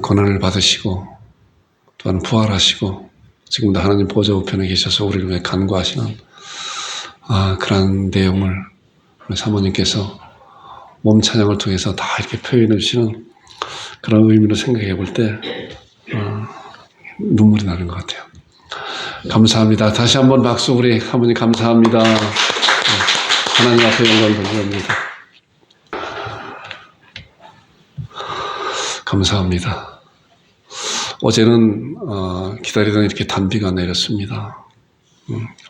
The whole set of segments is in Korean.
고난을 받으시고 또한 부활하시고 지금도 하나님 보좌 우편에 계셔서 우리를 위해 간구하시는 그런 내용을 우리 사모님께서 몸 찬양을 통해서 다 이렇게 표현해 주시는 그런 의미로 생각해 볼 때 눈물이 나는 것 같아요. 감사합니다. 다시 한번 박수. 우리 사모님 감사합니다. 하나님 앞에 영광 돌립니다. 감사합니다. 어제는 기다리던 이렇게 단비가 내렸습니다.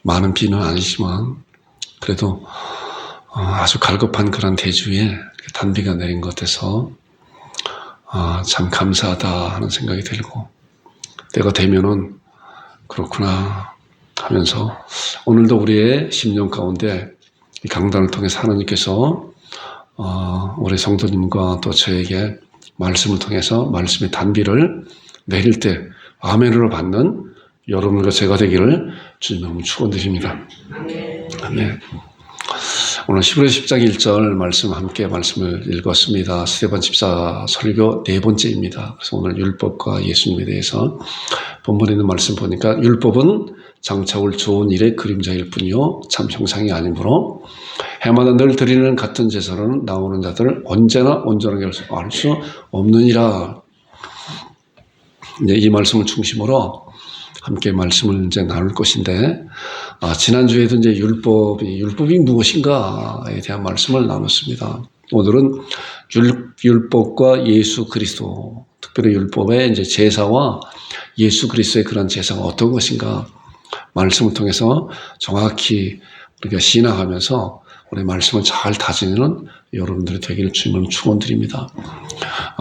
많은 비는 아니지만 그래도 아주 갈급한 그런 대주에 이렇게 단비가 내린 것 같아서 참 감사하다 하는 생각이 들고, 때가 되면은 그렇구나 하면서 오늘도 우리의 심령 가운데 이 강단을 통해서 하나님께서 우리 성도님과 또 저에게 말씀을 통해서 말씀의 단비를 내릴 때 아멘으로 받는 여러분과 제가 되기를 주님의 축원드립니다. 아멘. 오늘 히브리서 10장 1절 말씀 함께 말씀을 읽었습니다. 스데반 집사 설교 네 번째입니다. 그래서 오늘 율법과 예수님에 대해서 본문에 있는 말씀 보니까 율법은 장차 올 좋은 일의 그림자일 뿐이요 참 형상이 아니므로 해마다 늘 드리는 같은 제사로는 나오는 자들을 언제나 온전하게 할 수 없느니라. 이제 이 말씀을 중심으로 함께 말씀을 이제 나눌 것인데, 지난주에도 이제 율법이 무엇인가에 대한 말씀을 나눴습니다. 오늘은 율법과 예수 그리스도, 특별히 율법의 이제 제사와 예수 그리스도의 그런 제사가 어떤 것인가 말씀을 통해서 정확히 우리가 신앙하면서 우리 말씀을 잘 다지는 여러분들이 되기를 주님을 축원드립니다.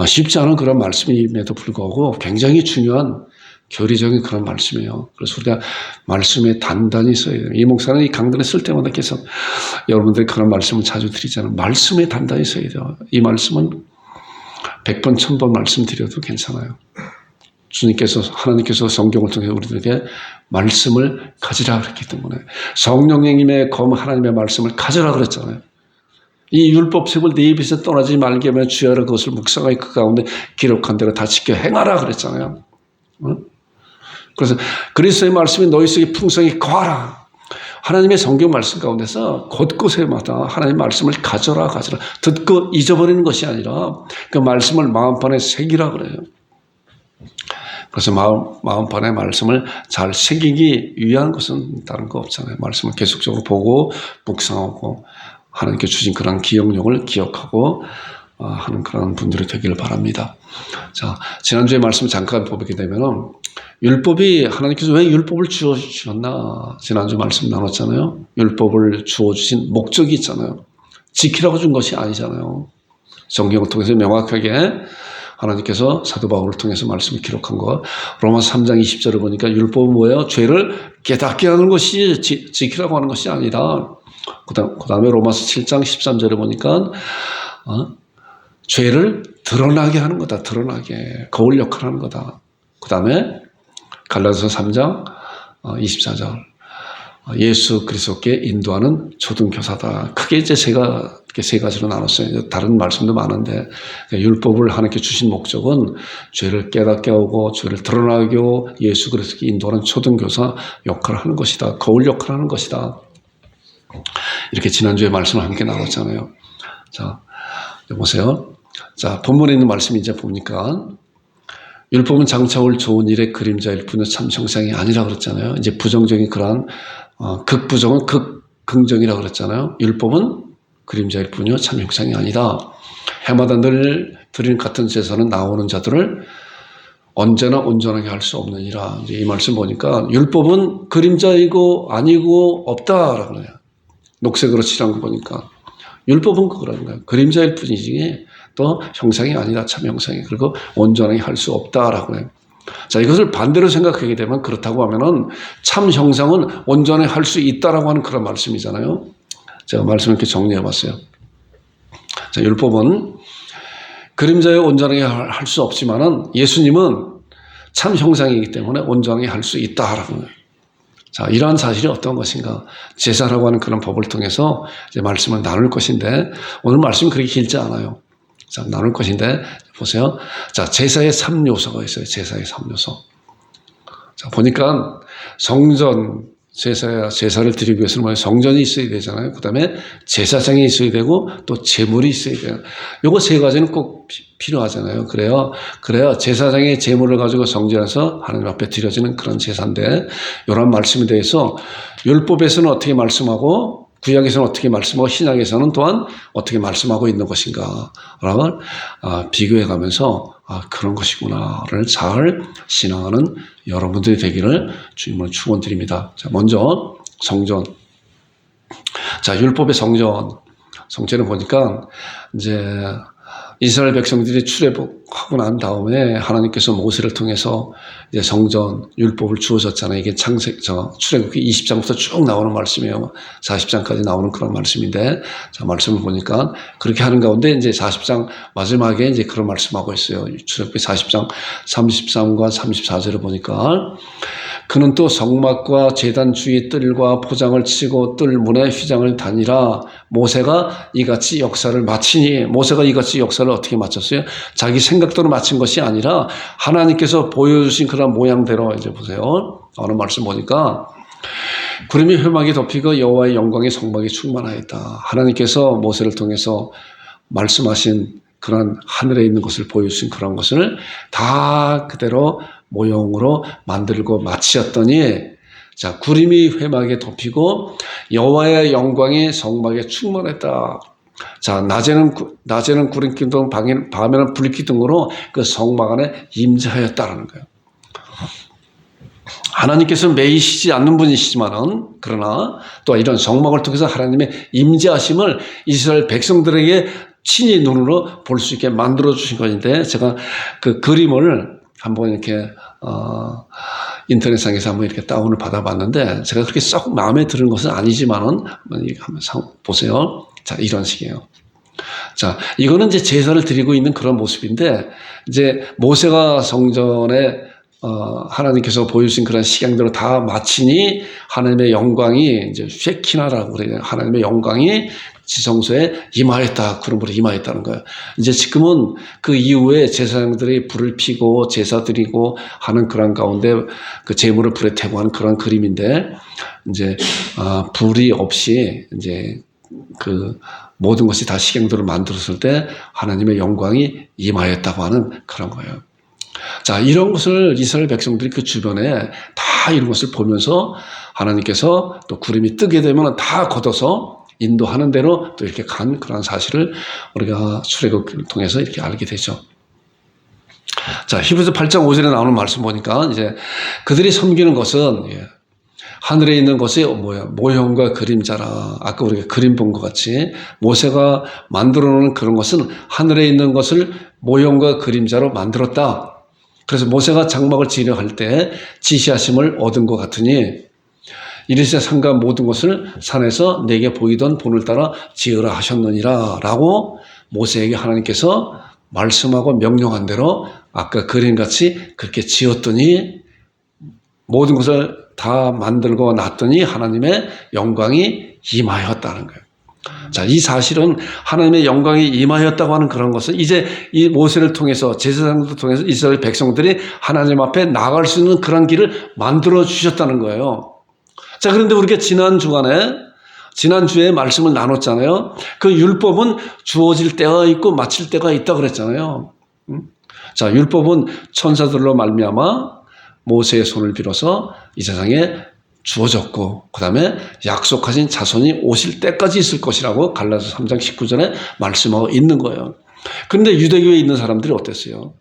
쉽지 않은 그런 말씀임에도 불구하고 굉장히 중요한 교리적인 그런 말씀이에요. 그래서 우리가 말씀에 단단히 써야 돼요. 이 목사는 이 강단에 쓸 때마다 계속 여러분들이 그런 말씀을 자주 드리잖아요. 말씀에 단단히 써야 돼요. 이 말씀은 100번, 1000번 말씀드려도 괜찮아요. 하나님께서 성경을 통해 우리들에게 말씀을 가지라 그랬기 때문에, 성령님의 검 하나님의 말씀을 가져라 그랬잖아요. 이 율법책을 네 입에서 떠나지 말게 하며 주야라 그것을 묵상하여 그 가운데 기록한 대로 다 지켜 행하라 그랬잖아요. 그래서 그리스도의 말씀이 너희 속에 풍성히 거하라. 하나님의 성경 말씀 가운데서 곳곳에마다 하나님의 말씀을 가져라. 듣고 잊어버리는 것이 아니라 그 말씀을 마음판에 새기라 그래요. 그래서 마음판에 말씀을 잘 새기기 위한 것은 다른 거 없잖아요. 말씀을 계속적으로 보고 묵상하고 하나님께 주신 그런 기억력을 기억하고 하는 그런 분들이 되기를 바랍니다. 자, 지난주에 말씀을 잠깐 보게 되면은 율법이, 하나님께서 왜 율법을 주셨나 지난주 말씀 나눴잖아요. 율법을 주어주신 목적이 있잖아요. 지키라고 준 것이 아니잖아요. 성경을 통해서 명확하게 하나님께서 사도 바울을 통해서 말씀을 기록한 거. 로마서 3장 20절을 보니까 율법은 뭐예요? 죄를 깨닫게 하는 것이 지키라고 하는 것이 아니다. 그 다음에 로마서 7장 13절을 보니까 죄를 드러나게 하는 거다. 드러나게. 거울 역할을 하는 거다. 그 다음에 갈라디아서 3장 24절. 예수 그리스도께 인도하는 초등교사다. 크게 이제 세 가지로 나눴어요. 다른 말씀도 많은데, 율법을 하나님께 주신 목적은 죄를 깨닫게 하고 죄를 드러나게 하고 예수 그리스도께 인도하는 초등교사 역할을 하는 것이다. 거울 역할을 하는 것이다. 이렇게 지난주에 말씀을 함께 나눴잖아요. 자, 보세요. 자, 본문에 있는 말씀이 이제 보니까 율법은 장차 올 좋은 일의 그림자일 뿐이요 참 형상이 아니라 그랬잖아요. 이제 부정적인 그러한 극부정은 극긍정이라 그랬잖아요. 율법은 그림자일 뿐이요 참 형상이 아니다. 해마다 늘 드리는 같은 제사는 나오는 자들을 언제나 온전하게 할 수 없느니라. 이제 이 말씀 보니까 율법은 그림자이고 아니고 없다라고 그래요. 녹색으로 칠한 거 보니까 율법은 그런 거예요. 그림자일 뿐이지 또 형상이 아니라 참 형상이, 그리고 온전하게 할 수 없다라고 해요. 자, 이것을 반대로 생각하게 되면, 그렇다고 하면은 참 형상은 온전하게 할 수 있다라고 하는 그런 말씀이잖아요. 제가 말씀을 이렇게 정리해 봤어요. 자, 율법은 그림자에 온전하게 할 수 없지만은 예수님은 참 형상이기 때문에 온전하게 할 수 있다라고 해요. 자, 이러한 사실이 어떤 것인가? 제사라고 하는 그런 법을 통해서 이제 말씀을 나눌 것인데, 오늘 말씀이 그렇게 길지 않아요. 자, 나눌 것인데, 보세요. 자, 제사의 3요소가 있어요. 제사의 3요소. 자, 보니까 성전, 제사를 드리기 위해서는 뭐예요? 성전이 있어야 되잖아요. 그 다음에 제사장이 있어야 되고, 또 제물이 있어야 돼요. 요거 세 가지는 꼭 필요하잖아요. 그래야 제사장의 제물을 가지고 성전에서 하나님 앞에 드려지는 그런 제사인데, 이런 말씀에 대해서 율법에서는 어떻게 말씀하고, 구약에서는 어떻게 말씀하고, 신약에서는 또한 어떻게 말씀하고 있는 것인가 라고 비교해 가면서 그런 것이구나를 잘 신앙하는 여러분들이 되기를 주님을 축원드립니다. 자, 먼저 성전. 자, 율법의 성전을 보니까 이제 이스라엘 백성들이 출애굽하고 난 다음에 하나님께서 모세를 통해서 이제 성전 율법을 주어졌잖아요. 이게 출애굽기 20장부터 쭉 나오는 말씀이에요. 40장까지 나오는 그런 말씀인데, 자, 말씀을 보니까 그렇게 하는 가운데 이제 40장 마지막에 이제 그런 말씀하고 있어요. 출애굽기 40장 33과 34절을 보니까 그는 또 성막과 제단 주위 뜰과 포장을 치고 뜰 문에 휘장을 다니라. 모세가 이같이 역사를 마치니, 모세가 이같이 역사를 어떻게 마쳤어요? 자기 생각대로 마친 것이 아니라 하나님께서 보여주신 그런 모양대로, 이제 보세요. 어느 말씀 보니까 구름이 회막에 덮이고 여호와의 영광이 성막에 충만하였다. 하나님께서 모세를 통해서 말씀하신 그런 하늘에 있는 것을 보여주신 그런 것을 다 그대로 모형으로 만들고 마치었더니, 자, 구름이 회막에 덮이고 여호와의 영광이 성막에 충만했다. 자, 낮에는 구름 기둥, 밤에는 불 기둥으로 그 성막 안에 임재하였다라는 거예요. 하나님께서는 매이시지 않는 분이시지만은, 그러나 또 이런 성막을 통해서 하나님의 임재하심을 이스라엘 백성들에게 친히 눈으로 볼 수 있게 만들어 주신 것인데, 제가 그 그림을 한번 이렇게 인터넷상에서 한번 이렇게 다운을 받아봤는데, 제가 그렇게 썩 마음에 드는 것은 아니지만은 한번 보세요. 자, 이런 식이에요. 자, 이거는 이제 제사를 드리고 있는 그런 모습인데, 이제 모세가 성전에 하나님께서 보여주신 그런 식양대로 다 마치니 하나님의 영광이 이제 쉐키나라고 그래요. 하나님의 영광이 지성소에 임하였다. 구름으로 임하였다는 거예요. 이제 지금은 그 이후에 제사장들이 불을 피고 제사 드리고 하는 그런 가운데 그 제물을 불에 태고 하는 그런 그림인데, 이제 불이 없이 이제 그 모든 것이 다 식양대로 만들었을 때 하나님의 영광이 임하였다고 하는 그런 거예요. 자, 이런 것을 이스라엘 백성들이 그 주변에 다 이런 것을 보면서 하나님께서 또 구름이 뜨게 되면 다 걷어서 인도하는 대로 또 이렇게 간 그런 사실을 우리가 출애굽을 통해서 이렇게 알게 되죠. 자, 히브리서 8장 5절에 나오는 말씀 보니까 이제 그들이 섬기는 것은 하늘에 있는 것이 모형과 그림자라. 아까 우리가 그림 본 것 같이 모세가 만들어 놓은 그런 것은 하늘에 있는 것을 모형과 그림자로 만들었다. 그래서 모세가 장막을 지으려 할 때 지시하심을 얻은 것 같으니 이리시되 산과 모든 것을 산에서 내게 보이던 본을 따라 지으라 하셨느니라 라고 모세에게 하나님께서 말씀하고 명령한 대로 아까 그림같이 그렇게 지었더니 모든 것을 다 만들고 놨더니 하나님의 영광이 임하였다는 거예요. 자, 이 사실은 하나님의 영광이 임하였다고 하는 그런 것은 이제 이 모세를 통해서 제사장들을 통해서 이스라엘 백성들이 하나님 앞에 나갈 수 있는 그런 길을 만들어 주셨다는 거예요. 자, 그런데 우리가 지난주에 말씀을 나눴잖아요. 그 율법은 주어질 때가 있고 마칠 때가 있다 그랬잖아요. 자, 율법은 천사들로 말미암아 모세의 손을 빌어서 이 세상에 주어졌고, 그 다음에 약속하신 자손이 오실 때까지 있을 것이라고 갈라디아서 3장 19절에 말씀하고 있는 거예요. 그런데 유대교에 있는 사람들이 어땠어요?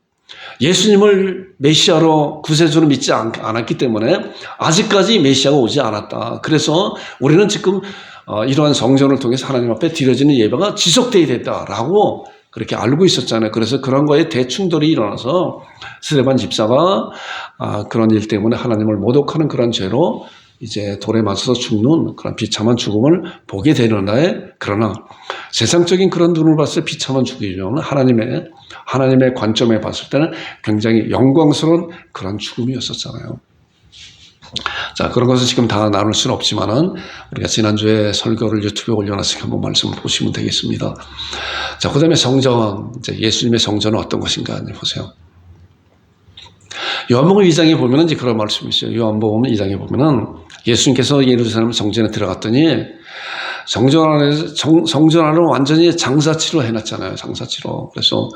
예수님을 메시아로 구세주로 믿지 않았기 때문에 아직까지 메시아가 오지 않았다. 그래서 우리는 지금 이러한 성전을 통해서 하나님 앞에 드려지는 예배가 지속되어야 된다라고 그렇게 알고 있었잖아요. 그래서 그런 거에 대충돌이 일어나서 스데반 집사가 그런 일 때문에 하나님을 모독하는 그런 죄로 이제 돌에 맞서서 죽는 그런 비참한 죽음을 보게 되는데, 그러나 세상적인 그런 눈을 봤을 때 비참한 죽음이면 하나님의 관점에 봤을 때는 굉장히 영광스러운 그런 죽음이었었잖아요. 자, 그런 것을 지금 다 나눌 수는 없지만은 우리가 지난주에 설교를 유튜브에 올려놨으니까 한번 말씀을 보시면 되겠습니다. 자, 그 다음에 성전, 이제 예수님의 성전은 어떤 것인가 보세요. 요한복음 2장에 보면은 이제 그런 말씀이 있어요. 요한복음 2장에 보면은 예수님께서 예루살렘 성전에 들어갔더니 성전 안을 완전히 장사치로 해놨잖아요. 장사치로. 그래서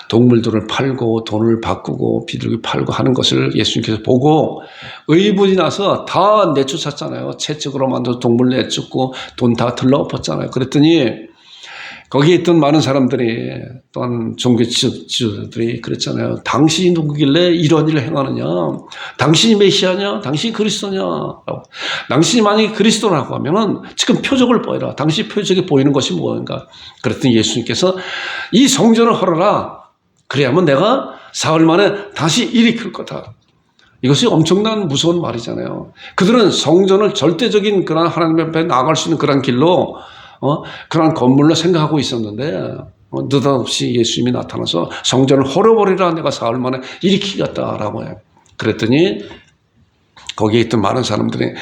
동물들을 팔고 돈을 바꾸고 비둘기 팔고 하는 것을 예수님께서 보고 의분이 나서 다 내쫓았잖아요. 채찍으로 만들어서 동물 내쫓고 돈 다 들러엎었잖아요. 그랬더니 거기에 있던 많은 사람들이, 또한 종교 지도자들이 그랬잖아요. 당신이 누구길래 이런 일을 행하느냐? 당신이 메시아냐? 당신이 그리스도냐? 당신이 만약에 그리스도라고 하면은 지금 표적을 보여라. 당신 표적이 보이는 것이 무엇인가? 그랬더니 예수님께서 이 성전을 헐어라. 그래야만 내가 사흘 만에 다시 일으킬 거다. 이것이 엄청난 무서운 말이잖아요. 그들은 성전을 절대적인 그런 하나님 앞에 나아갈 수 있는 그런 길로 그런 건물로 생각하고 있었는데, 느닷없이 예수님이 나타나서 성전을 헐어버리라, 내가 사흘 만에 일으키겠다라고 해요. 그랬더니 거기에 있던 많은 사람들이,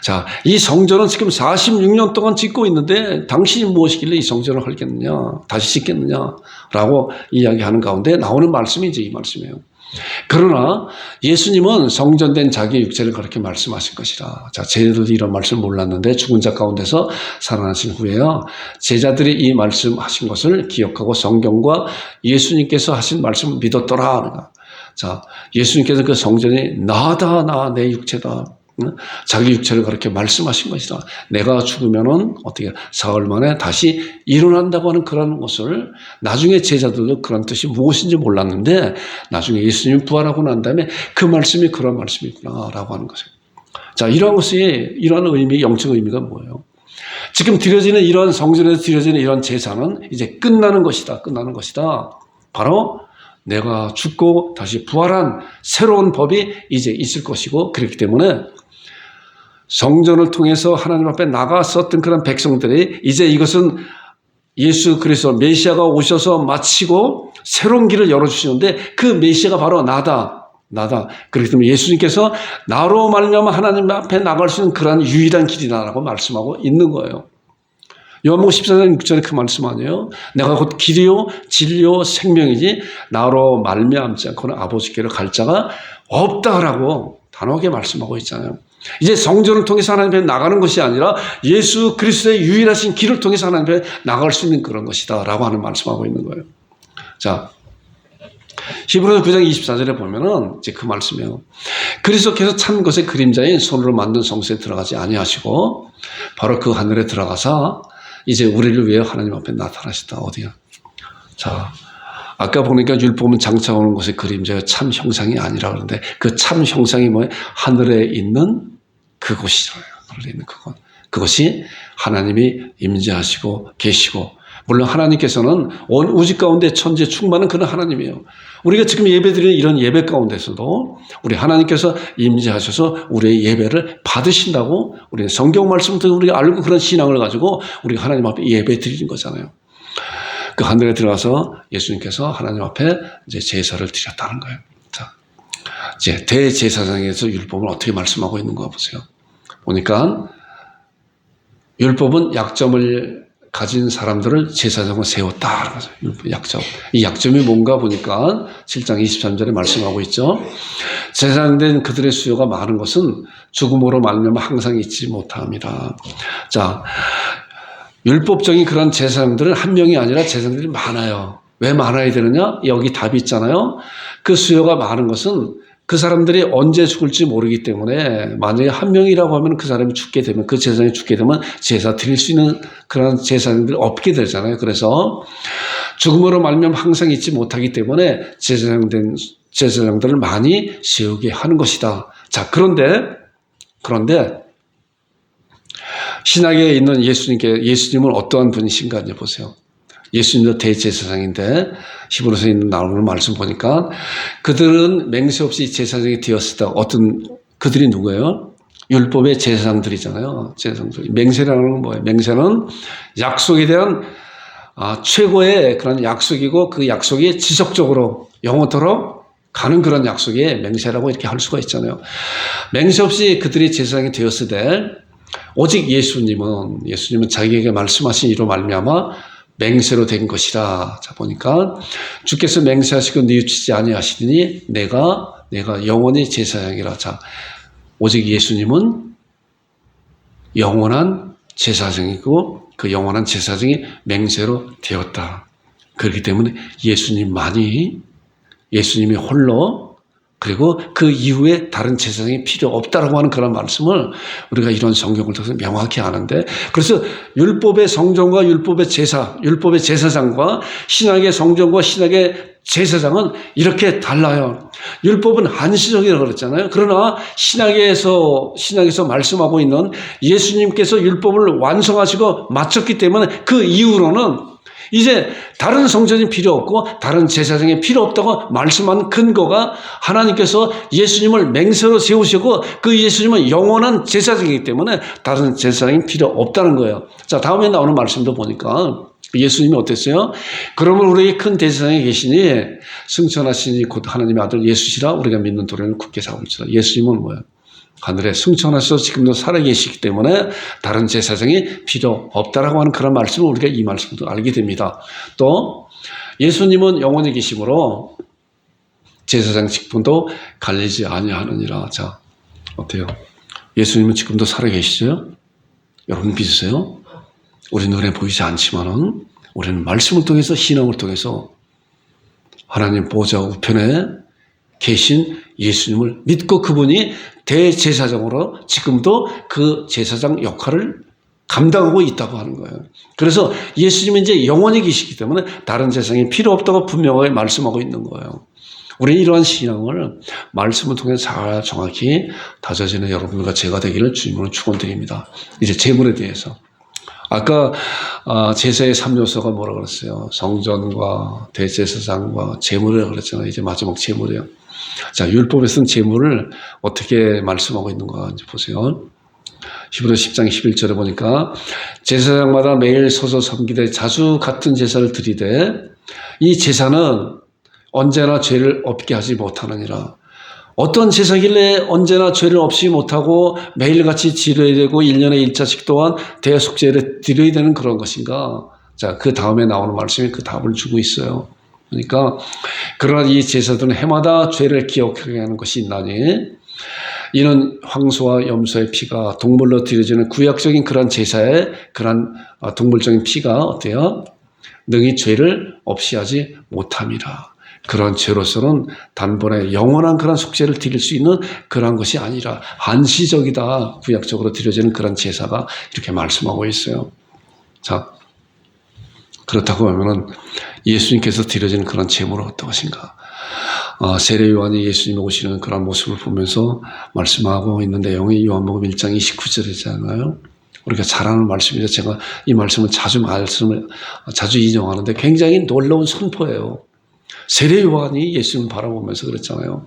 자, 이 성전은 지금 46년 동안 짓고 있는데 당신이 무엇이길래 이 성전을 헐겠느냐, 다시 짓겠느냐 라고 이야기하는 가운데 나오는 말씀이 이제 이 말씀이에요. 그러나 예수님은 성전된 자기 육체를 그렇게 말씀하신 것이라. 자, 제자들도 이런 말씀을 몰랐는데 죽은 자 가운데서 살아나신 후에요, 제자들이 이 말씀하신 것을 기억하고 성경과 예수님께서 하신 말씀을 믿었더라. 자, 예수님께서 그 성전이 나다, 나 내 육체다, 자기 육체를 그렇게 말씀하신 것이다. 내가 죽으면은 어떻게 사흘 만에 다시 일어난다고 하는 그런 것을, 나중에 제자들도 그런 뜻이 무엇인지 몰랐는데 나중에 예수님이 부활하고 난 다음에 그 말씀이 그런 말씀이구나라고 하는 것이에요. 자, 이러한 것이, 이러한 의미, 영적 의미가 뭐예요? 지금 드려지는 이런 성전에서 드려지는 이런 제사는 이제 끝나는 것이다. 끝나는 것이다. 바로 내가 죽고 다시 부활한 새로운 법이 이제 있을 것이고, 그렇기 때문에 성전을 통해서 하나님 앞에 나갔었던 그런 백성들이 이제 이것은 예수 그리스도 메시아가 오셔서 마치고 새로운 길을 열어주시는데, 그 메시아가 바로 나다. 그렇기 때문에 예수님께서 나로 말미암아 하나님 앞에 나갈 수 있는 그러한 유일한 길이다라고 말씀하고 있는 거예요. 요한복음 14장 6절에 그 말씀 아니에요? 내가 곧 길이요 진리요 생명이지 나로 말미암지 않고는 아버지께로 갈 자가 없다라고 단호하게 말씀하고 있잖아요. 이제 성전을 통해서 하나님 앞에 나가는 것이 아니라 예수 그리스도의 유일하신 길을 통해서 하나님 앞에 나갈 수 있는 그런 것이다 라고 하는 말씀하고 있는 거예요. 자, 히브리서 9장 24절에 보면은 이제 그 말씀이에요. 그리스도께서 참 것의 그림자인 손으로 만든 성소에 들어가지 아니하시고 바로 그 하늘에 들어가사 이제 우리를 위해 하나님 앞에 나타나시다. 어디야? 자, 아까 보니까 율법은 장차오는 것의 그림자가 참 형상이 아니라 그러는데, 그 참 형상이 뭐예요? 하늘에 있는 그곳이잖아요. 하늘에 있는 그곳. 그것이 하나님이 임재하시고 계시고, 물론 하나님께서는 온 우주 가운데 천지에 충만한 그런 하나님이에요. 우리가 지금 예배드리는 이런 예배 가운데서도 우리 하나님께서 임재하셔서 우리의 예배를 받으신다고, 우리 성경 말씀부터 우리가 알고 그런 신앙을 가지고 우리가 하나님 앞에 예배 드리는 거잖아요. 그 하늘에 들어가서 예수님께서 하나님 앞에 이제 제사를 드렸다는 거예요. 자, 이제 대제사장에서 율법을 어떻게 말씀하고 있는가 보세요. 보니까 율법은 약점을 가진 사람들을 제사장으로 세웠다. 약점. 이 약점이 뭔가 보니까 7장 23절에 말씀하고 있죠. 제사장된 그들의 수요가 많은 것은 죽음으로 말미암아 항상 잊지 못함이라. 자, 율법적인 그런 제사장들은 한 명이 아니라 제사장들이 많아요. 왜 많아야 되느냐? 여기 답이 있잖아요. 그 수요가 많은 것은 그 사람들이 언제 죽을지 모르기 때문에, 만약에 한 명이라고 하면 그 사람이 죽게 되면, 그 제사장이 죽게 되면 제사 드릴 수 있는 그런 제사장들이 없게 되잖아요. 그래서 죽음으로 말미암아 항상 잊지 못하기 때문에 제사장들을 많이 세우게 하는 것이다. 자, 그런데 신약에 있는 예수님은 어떠한 분이신가 이제 보세요. 예수님도 대제사장인데 히브리서에 있는 나오는 말씀 보니까 그들은 맹세 없이 제사장이 되었을 때 그들이 누구예요? 율법의 제사장들이잖아요. 제사장들. 맹세라는 건 뭐예요? 맹세는 약속에 대한 최고의 그런 약속이고, 그 약속이 지속적으로 영원토록 가는 그런 약속이 맹세라고 이렇게 할 수가 있잖아요. 맹세 없이 그들이 제사장이 되었을 때 오직 예수님은 자기에게 말씀하신 이로 말미암아 맹세로 된 것이라. 자, 보니까 주께서 맹세하시고 뉘우치지 아니하시니 내가 영원히 제사장이라. 자, 오직 예수님은 영원한 제사장이고 그 영원한 제사장이 맹세로 되었다. 그렇기 때문에 예수님이 홀로, 그리고 그 이후에 다른 제사장이 필요 없다라고 하는 그런 말씀을 우리가 이런 성경을 통해서 명확히 아는데, 그래서 율법의 성전과 율법의 제사장과 신약의 성전과 신약의 제사장은 이렇게 달라요. 율법은 한시적이라고 그랬잖아요. 그러나 신약에서 말씀하고 있는 예수님께서 율법을 완성하시고 마쳤기 때문에 그 이후로는 이제 다른 성전이 필요 없고 다른 제사장이 필요 없다고 말씀한 근거가 하나님께서 예수님을 맹세로 세우시고 그 예수님은 영원한 제사장이기 때문에 다른 제사장이 필요 없다는 거예요. 자, 다음에 나오는 말씀도 보니까 예수님이 어땠어요? 그러면 우리에게 큰 대제사장이 계시니 승천하시니 곧 하나님의 아들 예수시라 우리가 믿는 도리를 굳게 잡을지라. 예수님은 뭐예요? 하늘에 승천하셔서 지금도 살아계시기 때문에 다른 제사장이 필요 없다라고 하는 그런 말씀을 우리가 이 말씀도 알게 됩니다. 또 예수님은 영원히 계심으로 제사장 직분도 갈리지 아니하느니라. 자, 어때요? 예수님은 지금도 살아계시죠? 여러분 믿으세요? 우리 눈에 보이지 않지만은 우리는 말씀을 통해서, 신앙을 통해서 하나님 보좌 우편에 계신 예수님을 믿고 그분이 대제사장으로 지금도 그 제사장 역할을 감당하고 있다고 하는 거예요. 그래서 예수님이 이제 영원히 계시기 때문에 다른 제사장이 필요 없다고 분명하게 말씀하고 있는 거예요. 우리는 이러한 신앙을 말씀을 통해 잘 정확히 다져지는 여러분과 제가 되기를 주님으로 축원드립니다. 이제 제물에 대해서. 아까 제사의 3요소가 뭐라고 그랬어요? 성전과 대제사장과 제물이라고 그랬잖아요. 이제 마지막 제물이에요. 자, 율법에서는 제물을 어떻게 말씀하고 있는가 이제 보세요. 히브리서 10장 11절에 보니까 제사장마다 매일 서서 섬기되 자주 같은 제사를 드리되 이 제사는 언제나 죄를 없게 하지 못하느니라. 어떤 제사길래 언제나 죄를 없이 못하고 매일같이 지려야 되고 1년에 1차씩 또한 대속죄를 드려야 되는 그런 것인가? 자, 그 다음에 나오는 말씀이 그 답을 주고 있어요. 그러니까 그러나 이 제사들은 해마다 죄를 기억하게 하는 것이 있나니 이는 황소와 염소의 피가 동물로 드려지는 구약적인 그런 제사의 그런 동물적인 피가 어때요? 능히 죄를 없이 하지 못함이라. 그런 죄로서는 단번에 영원한 그런 속죄를 드릴 수 있는 그런 것이 아니라 한시적이다. 구약적으로 드려지는 그런 제사가 이렇게 말씀하고 있어요. 자, 그렇다고 하면은 예수님께서 드려지는 그런 제물은 어떠하신가? 세례 요한이 예수님이 오시는 그런 모습을 보면서 말씀하고 있는 내용이 요한복음 1장 29절이잖아요. 우리가 잘 아는 말씀이죠. 제가 이 말씀을 자주 인용하는데 굉장히 놀라운 선포예요. 세례 요한이 예수님을 바라보면서 그랬잖아요.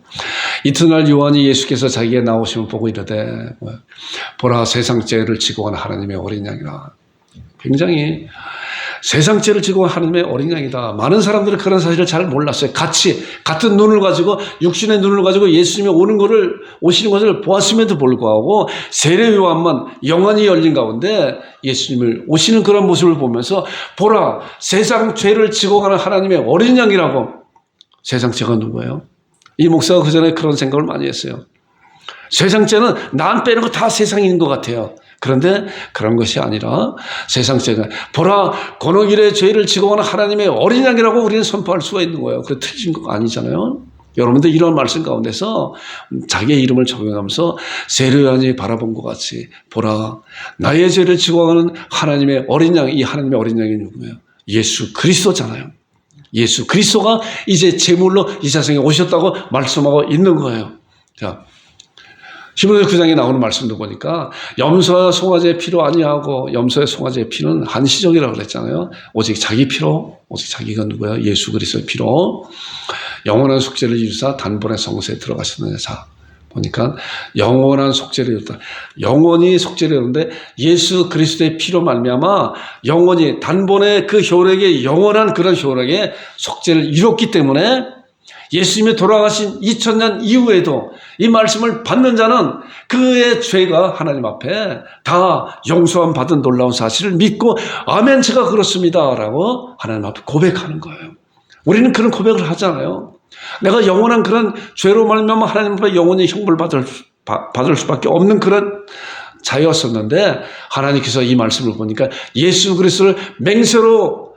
이튿날 요한이 예수께서 자기의 나오심을 보고 이르되 보라 세상 죄를 지고 간 하나님의 어린 양이라. 굉장히 세상 죄를 지고 간 하나님의 어린 양이다. 많은 사람들은 그런 사실을 잘 몰랐어요. 같은 눈을 가지고 육신의 눈을 가지고 예수님이 오시는 것을 보았음에도 불구하고 세례 요한만 영안이 열린 가운데 예수님을 오시는 그런 모습을 보면서 보라 세상 죄를 지고 가는 하나님의 어린 양이라고. 세상 죄가 누구예요? 이 목사가 그 전에 그런 생각을 많이 했어요. 세상 죄는 남 빼는 거 다 세상인 것 같아요. 그런데 그런 것이 아니라 세상 죄가 보라 건너길의 죄를 지고 가는 하나님의 어린 양이라고 우리는 선포할 수가 있는 거예요. 그래 틀린 거 아니잖아요. 여러분들 이런 말씀 가운데서 자기의 이름을 적용하면서 세례 요한이 바라본 것 같이 보라 나의 죄를 지고 가는 하나님의 어린 양. 이 하나님의 어린 양이 누구예요? 예수 그리스도잖아요. 예수 그리스도가 이제 제물로 이 세상에 오셨다고 말씀하고 있는 거예요. 자, 히브리서 9장에 나오는 말씀도 보니까 염소와 송아지의 피로 아니하고 염소의 송아지의 피는 한시적이라고 그랬잖아요. 오직 자기 피로, 오직 자기가 누구야? 예수 그리스도의 피로 영원한 속죄를 이루사 단번에 성소에 들어가셨느냐. 자, 보니까 영원한 속죄를 이뤘다. 영원히 속죄를 이루는데 예수 그리스도의 피로 말미암아 영원히 단번에 그 효력의 영원한 그런 효력의 속죄를 이뤘기 때문에 예수님이 돌아가신 2000년 이후에도 이 말씀을 받는 자는 그의 죄가 하나님 앞에 다 용서함 받은 놀라운 사실을 믿고 아멘 제가 그렇습니다 라고 하나님 앞에 고백하는 거예요. 우리는 그런 고백을 하잖아요. 내가 영원한 그런 죄로 말미암아 하나님 앞에 영원히 형벌 받을 수밖에 없는 그런 자였었는데 하나님께서 이 말씀을 보니까 예수 그리스도를 맹세로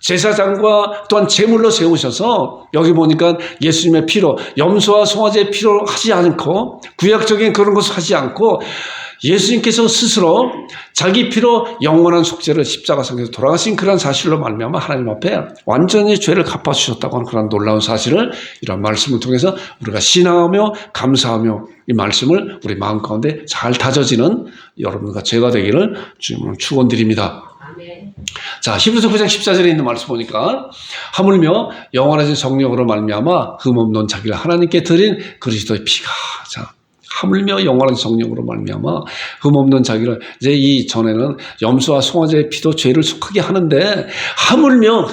제사장과 또한 제물로 세우셔서 여기 보니까 예수님의 피로 염소와 송아지의 피로 하지 않고 구약적인 그런 것을 하지 않고 예수님께서 스스로 자기 피로 영원한 속죄를 십자가상에서 돌아가신 그런 사실로 말미암아 하나님 앞에 완전히 죄를 갚아주셨다고 하는 그런 놀라운 사실을 이런 말씀을 통해서 우리가 신앙하며 감사하며 이 말씀을 우리 마음 가운데 잘 다져지는 여러분과 제가 되기를 주님으로 축원드립니다. 자, 히브리서 9장 14절에 있는 말씀 보니까 하물며 영원하신 성령으로 말미암아 흠없는 자기를 하나님께 드린 그리스도의 피가. 자, 하물며 영원한 성령으로 말미암아 흠없는 자기를 이제 이 전에는 염소와 송아지의 피도 죄를 속하게 하는데 하물며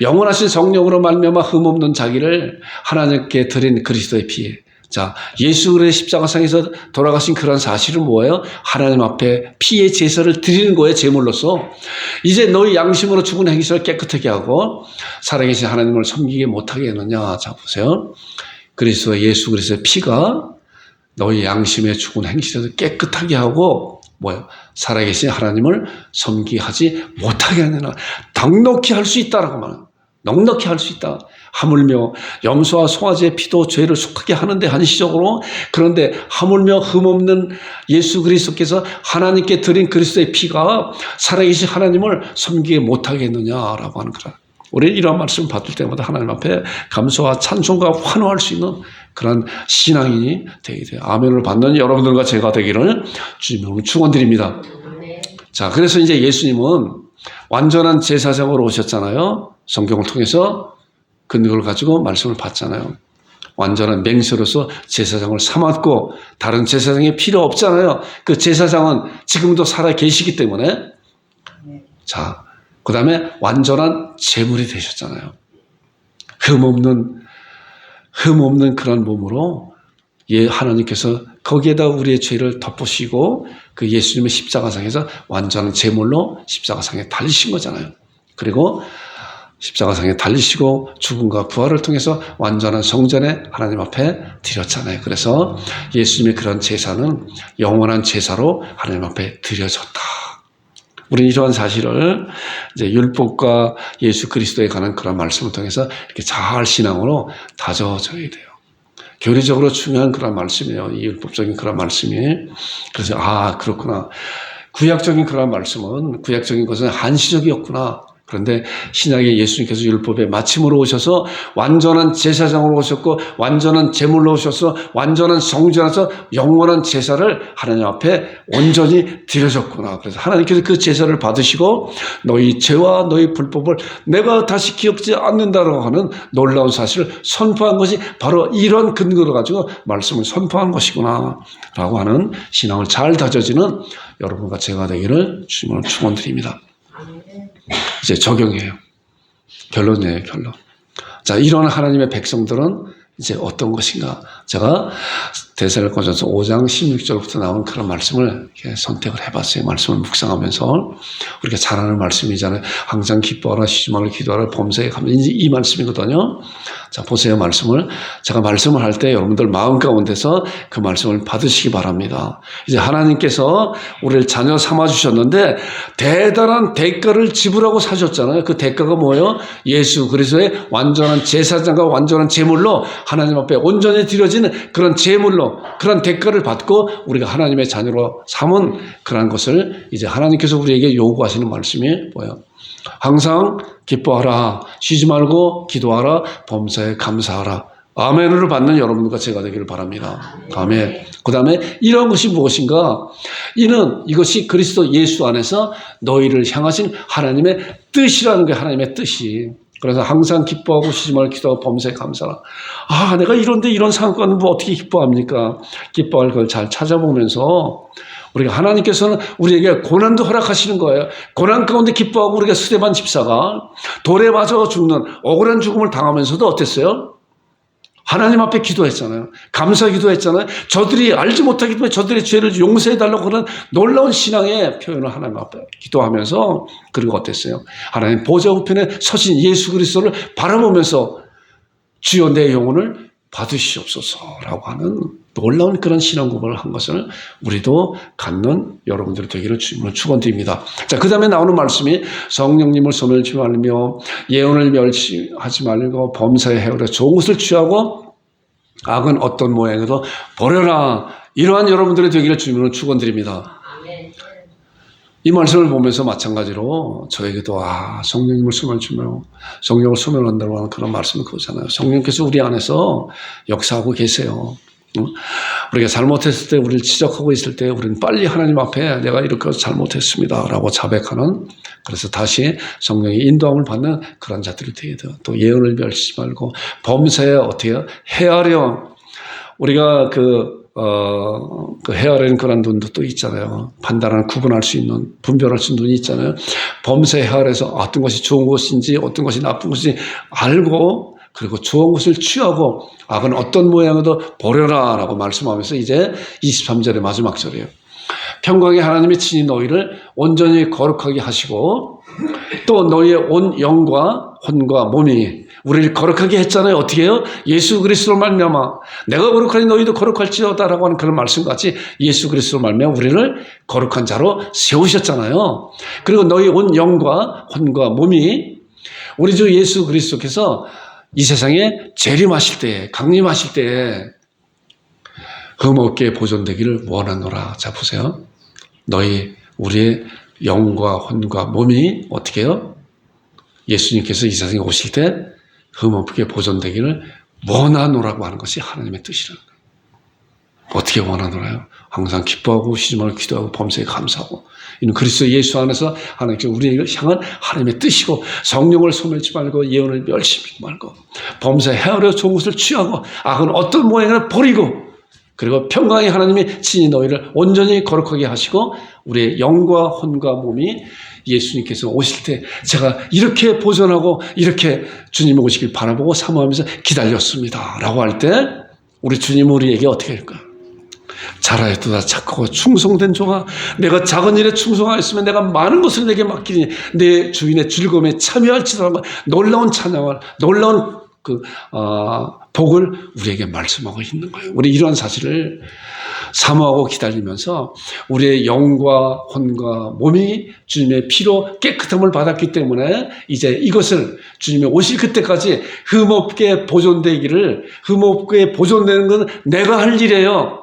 영원하신 성령으로 말미암아 흠없는 자기를 하나님께 드린 그리스도의 피. 자, 예수 그리스도의 십자가상에서 돌아가신 그런 사실은 뭐예요? 하나님 앞에 피의 제사를 드리는 거예요, 제물로서. 이제 너희 양심으로 죽은 행실을 깨끗하게 하고 살아계신 하나님을 섬기게 못하게 했느냐. 자, 보세요. 그리스도의 예수 그리스도의 피가 너희 양심의 죽은 행실에서 깨끗하게 하고 뭐예요? 살아계신 하나님을 섬기게 하지 못하게 하느냐. 넉넉히 할 수 있다라고 말해요. 넉넉히 할 수 있다. 하물며 염소와 송아지의 피도 죄를 속하게 하는데 한시적으로, 그런데 하물며 흠없는 예수 그리스도께서 하나님께 드린 그리스도의 피가 살아계신 하나님을 섬기게 못하게 했느냐라고 하는 거라. 우리는 이러한 말씀을 받을 때마다 하나님 앞에 감사와 찬송과 환호할 수 있는 그런 신앙인이 되게 돼요. 아멘을 받는 여러분들과 제가 되기를 주님으로 축원드립니다. 자, 그래서 이제 예수님은 완전한 제사장으로 오셨잖아요. 성경을 통해서 근거를 가지고 말씀을 받잖아요. 완전한 맹세로서 제사장을 삼았고 다른 제사장이 필요 없잖아요. 그 제사장은 지금도 살아 계시기 때문에. 자, 그 다음에 완전한 제물이 되셨잖아요. 흠없는 그런 몸으로 하나님께서 거기에다 우리의 죄를 덮으시고 그 예수님의 십자가상에서 완전한 제물로 십자가상에 달리신 거잖아요. 그리고 십자가상에 달리시고 죽음과 부활을 통해서 완전한 성전에 하나님 앞에 드렸잖아요. 그래서 예수님의 그런 제사는 영원한 제사로 하나님 앞에 드려졌다. 우리는 이러한 사실을 이제 율법과 예수 그리스도에 관한 그런 말씀을 통해서 이렇게 잘 신앙으로 다져져야 돼요. 교리적으로 중요한 그런 말씀이에요. 이 율법적인 그런 말씀이. 그래서 그렇구나. 구약적인 그런 말씀은, 구약적인 것은 한시적이었구나. 그런데 신약의 예수님께서 율법의 마침으로 오셔서 완전한 제사장으로 오셨고 완전한 제물로 오셔서 완전한 성전에서 영원한 제사를 하나님 앞에 온전히 드려졌구나. 그래서 하나님께서 그 제사를 받으시고 너희 죄와 너희 불법을 내가 다시 기억지 않는다라고 하는 놀라운 사실을 선포한 것이 바로 이런 근거를 가지고 말씀을 선포한 것이구나 라고 하는 신앙을 잘 다져지는 여러분과 제가 되기를 주님을 축원드립니다. 이제 적용이에요. 결론이에요, 결론. 자, 이런 하나님의 백성들은 이제 어떤 것인가? 제가 데살로니가전서 5장 16절부터 나온 그런 말씀을 이렇게 선택을 해봤어요. 말씀을 묵상하면서. 우리가 잘 아는 말씀이잖아요. 항상 기뻐하라, 쉬지 말고 기도하라, 범사에 가면 이 말씀이거든요. 자, 보세요, 말씀을. 제가 말씀을 할 때 여러분들 마음 가운데서 그 말씀을 받으시기 바랍니다. 이제 하나님께서 우리를 자녀 삼아주셨는데 대단한 대가를 지불하고 사셨잖아요. 그 대가가 뭐예요? 예수 그리스도의 완전한 제사장과 완전한 제물로 하나님 앞에 온전히 드려지는 그런 제물로, 그런 대가를 받고 우리가 하나님의 자녀로 삼은 그런 것을 이제 하나님께서 우리에게 요구하시는 말씀이 뭐예요? 항상 기뻐하라, 쉬지 말고 기도하라, 범사에 감사하라. 아멘을 받는 여러분과 제가 되기를 바랍니다. 아멘. 그 다음에 이런 것이 무엇인가? 이것이 그리스도 예수 안에서 너희를 향하신 하나님의 뜻이라는 게 하나님의 뜻이. 그래서 항상 기뻐하고 쉬지 말고 기도하고 범사에 감사하라. 내가 이런 상황과는 뭐 어떻게 기뻐합니까? 기뻐할 걸 잘 찾아보면서 우리가 하나님께서는 우리에게 고난도 허락하시는 거예요. 고난 가운데 기뻐하고 우리가 스데반 집사가 돌에 맞아 죽는 억울한 죽음을 당하면서도 어땠어요? 하나님 앞에 기도했잖아요. 감사 기도했잖아요. 저들이 알지 못하기 때문에 저들의 죄를 용서해달라고 하는 놀라운 신앙의 표현을 하나님 앞에 기도하면서, 그리고 어땠어요? 하나님 보좌 우편에 서신 예수 그리스도를 바라보면서 주여 내 영혼을 받으시옵소서라고 하는 놀라운 그런 신앙 고백을 한 것을 우리도 갖는 여러분들이 되기를 주님으로 축원드립니다. 자, 그 다음에 나오는 말씀이 성령님을 소멸치 말며 예언을 멸시하지 말고 범사에 헤어려 좋은 것을 취하고 악은 어떤 모양으로 버려라. 이러한 여러분들이 되기를 주님으로 축원드립니다. 이 말씀을 보면서 마찬가지로 저에게도 성령님을 소멸치며 성령을 소멸한다고 하는 그런 말씀은 그거잖아요. 성령께서 우리 안에서 역사하고 계세요. 우리가 잘못했을 때, 우리를 지적하고 있을 때 우리는 빨리 하나님 앞에 내가 이렇게 잘못했습니다 라고 자백하는, 그래서 다시 성령의 인도함을 받는 그런 자들이 되게 돼요. 또 예언을 멸시지 말고 범사에 어떻게 헤아려, 우리가 헤아리는 그런 눈도 또 있잖아요. 판단하는, 구분할 수 있는, 분별할 수 있는 눈이 있잖아요. 범사에 헤아려서 어떤 것이 좋은 것인지 어떤 것이 나쁜 것인지 알고 그리고 좋은 것을 취하고 악은 어떤 모양으로도 버려라 라고 말씀하면서 이제 23절의 마지막 절이에요. 평강의 하나님이 친히 너희를 온전히 거룩하게 하시고 또 너희의 온 영과 혼과 몸이 우리를 거룩하게 했잖아요. 어떻게 해요? 예수 그리스도로 말미암아 내가 거룩하니 너희도 거룩할지어다라고 하는 그런 말씀같이 예수 그리스도로 말미암아 우리를 거룩한 자로 세우셨잖아요. 그리고 너희 온 영과 혼과 몸이 우리 주 예수 그리스도께서 이 세상에 재림하실 때, 강림하실 때 흠없게 보존되기를 원하노라. 자 보세요. 우리의 영과 혼과 몸이 어떻게 해요? 예수님께서 이 세상에 오실 때 흠없게 보존되기를 원하노라고 하는 것이 하나님의 뜻이라는 거예요. 어떻게 원하노라요? 항상 기뻐하고 쉬지 말고 기도하고 범사에 감사하고 이는 그리스도 예수 안에서 하나님께 우리를 향한 하나님의 뜻이고 성령을 소멸치 말고 예언을 멸시하지 말고 범사에 헤아려 좋은 것을 취하고 악은 어떤 모양을 버리고 그리고 평강의 하나님이 친히 너희를 온전히 거룩하게 하시고 우리의 영과 혼과 몸이 예수님께서 오실 때 제가 이렇게 보존하고 이렇게 주님이 오시길 바라보고 사모하면서 기다렸습니다 라고 할 때 우리 주님은 우리에게 어떻게 할까요? 잘하였도다 착하고 충성된 종아 내가 작은 일에 충성하였으면 내가 많은 것을 내게 맡기니 내 주인의 즐거움에 참여할지라고 놀라운 찬양을 놀라운 복을 우리에게 말씀하고 있는 거예요. 우리 이런 사실을 사모하고 기다리면서 우리의 영과 혼과 몸이 주님의 피로 깨끗함을 받았기 때문에 이제 이것을 주님이 오실 그때까지 흠없게 보존되기를 흠없게 보존되는 건 내가 할 일이에요.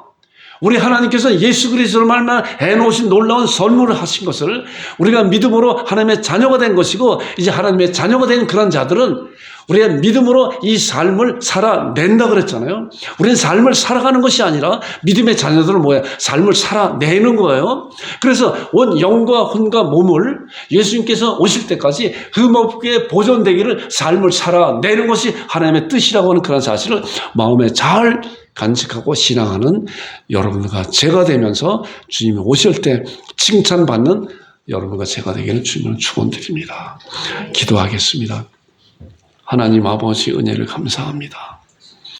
우리 하나님께서 예수 그리스도로 말미암아 해놓으신 놀라운 선물을 하신 것을 우리가 믿음으로 하나님의 자녀가 된 것이고 이제 하나님의 자녀가 된 그런 자들은 우리의 믿음으로 이 삶을 살아낸다 그랬잖아요. 우리는 삶을 살아가는 것이 아니라 믿음의 자녀들은 뭐예요? 삶을 살아내는 거예요. 그래서 온 영과 혼과 몸을 예수님께서 오실 때까지 흠없게 보존되기를 삶을 살아내는 것이 하나님의 뜻이라고 하는 그런 사실을 마음에 잘 간직하고 신앙하는 여러분과 제가 되면서 주님이 오실 때 칭찬받는 여러분과 제가 되기를 주님을 축원드립니다. 기도하겠습니다. 하나님 아버지 은혜를 감사합니다.